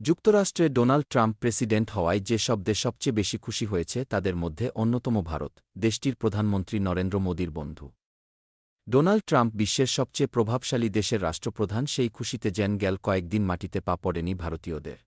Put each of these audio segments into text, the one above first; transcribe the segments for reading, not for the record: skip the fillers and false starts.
যুক্তরাষ্ট্রে Donald Trump president হওয়ায় যে সব দেশ সবচেয়ে বেশি খুশি হয়েছে তাদের মধ্যে অন্যতম ভারত, দেশটির প্রধানমন্ত্রী নরেন্দ্র মোদীর বন্ধু। ডোনাল্ড ট্রাম্প বিশ্বের সবচেয়ে প্রভাবশালী দেশের রাষ্ট্রপ্রধান, সেই খুশিতে যেন গেল কয়েকদিন মাটিতে পা পড়েনি ভারতীয়দের।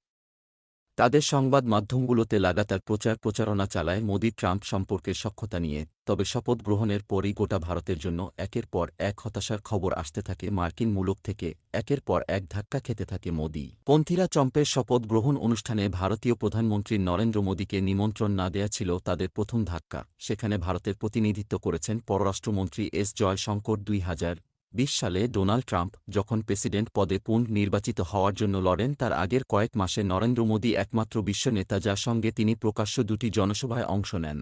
তাদের সংবাদ মাধ্যমগুলোতে লাগাতার প্রচারণা চালায় মোদি ট্রাম্প সম্পর্কের সখ্যতা নিয়ে, তবে শপথ গ্রহণের পরই গোটা ভারতের জন্য একের পর এক হতাশার খবর আসতে থাকে মার্কিন মূলক থেকে। একের পর এক ধাক্কা খেতে থাকে মোদি পন্থীরা। ট্রাম্পের শপথ গ্রহণ অনুষ্ঠানে ভারতীয় প্রধানমন্ত্রী নরেন্দ্র মোদীকে নিমন্ত্রণ না দেয়া ছিল তাদের প্রথম ধাক্কা। সেখানে ভারতের প্রতিনিধিত্ব করেছেন পররাষ্ট্রমন্ত্রী এস জয়শঙ্কর। ২০২০ সালে ডোনাল্ড ট্রাম্প যখন প্রেসিডেন্ট পদে পুনর্নির্বাচিত হওয়ার জন্য লড়েন, তার আগের কয়েক মাসে নরেন্দ্র মোদী একমাত্র বিশ্ব নেতা যার সঙ্গে তিনি প্রকাশ্য দুটি জনসভায় অংশ নেন।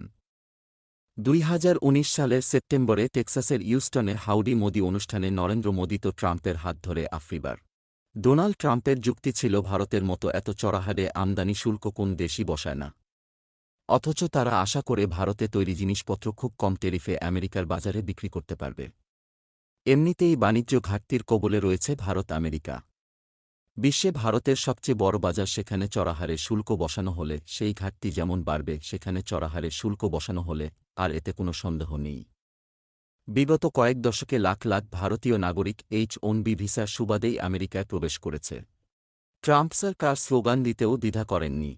২০১৯ সালের সেপ্টেম্বরে টেক্সাসের ইউস্টনে হাউডি মোদি অনুষ্ঠানে নরেন্দ্র মোদী তো ট্রাম্পের হাত ধরে আফ্রিবার। ডোনাল্ড ট্রাম্পের যুক্তি ছিল, ভারতের মতো এত চড়াহারে আমদানি শুল্ক কোন দেশই বসায় না, অথচ তারা আশা করে ভারতে তৈরি জিনিসপত্র খুব কম ট্যারিফে আমেরিকার বাজারে বিক্রি করতে পারবে। এমনিতেই বাণিজ্য ঘাটতির কবলে রয়েছে ভারত আমেরিকা। বিশ্বে ভারতের সবচেয়ে বড় বাজার, সেখানে চড়াহারে শুল্ক বসানো হলে সেই ঘাটতি যেমন বাড়বে, সেখানে চড়াহারে শুল্ক বসানো হলে আর এতে কোনো সন্দেহ নেই। বিগত কয়েক দশকে লাখ লাখ ভারতীয় নাগরিক H-1B ভিসার সুবাদেই আমেরিকায় প্রবেশ করেছে। ট্রাম্প সরকার স্লোগান দিতেও দ্বিধা করেননি।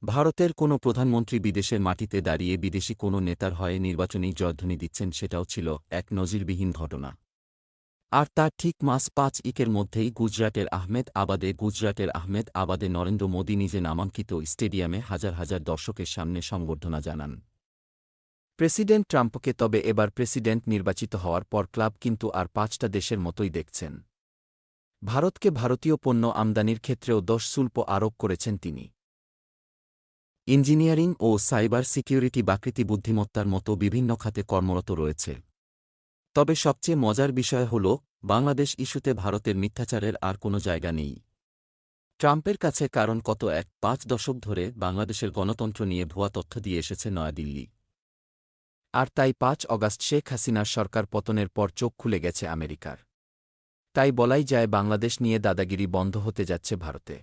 ভারতের কোনো প্রধানমন্ত্রী বিদেশের মাটিতে দাঁড়িয়ে বিদেশি কোনো নেতার হয়ে নির্বাচনী জয়ধ্বনি দিচ্ছেন, সেটাও ছিল এক নজিরবিহীন ঘটনা। আর তার ঠিক মাস ৫ মধ্যেই গুজরাটের আহমেদ আবাদে নরেন্দ্র মোদী নিজে নামাঙ্কিত স্টেডিয়ামে হাজার হাজার দর্শকের সামনে সংবর্ধনা জানান প্রেসিডেন্ট ট্রাম্পকে। তবে এবার প্রেসিডেন্ট নির্বাচিত হওয়ার পর ক্লাব কিন্তু আর ৫টা দেশের মতোই দেখছেন। ভারতকে ভারতীয় পণ্য আমদানির ক্ষেত্রেও ১০ শুল্ক আরোপ করেছেন তিনি। ইঞ্জিনিয়ারিং ও সাইবার সিকিউরিটি, প্রাকৃতি বুদ্ধিমত্তার মতো বিভিন্ন খাতে কর্মরত রয়েছে। তবে সবচেয়ে মজার বিষয় হল, বাংলাদেশ ইস্যুতে ভারতের মিথ্যাচারের আর কোনো জায়গা নেই ট্রাম্পের কাছে। কারণ গত ৫ দশক ধরে বাংলাদেশের গণতন্ত্র নিয়ে ভুয়া তথ্য দিয়ে এসেছে নয়াদিল্লি। আর তাই ৫ অগাস্ট শেখ হাসিনার সরকার পতনের পর চোখ খুলে গেছে আমেরিকার। তাই বলাই যায়, বাংলাদেশ নিয়ে দাদাগিরি বন্ধ হতে যাচ্ছে ভারতে।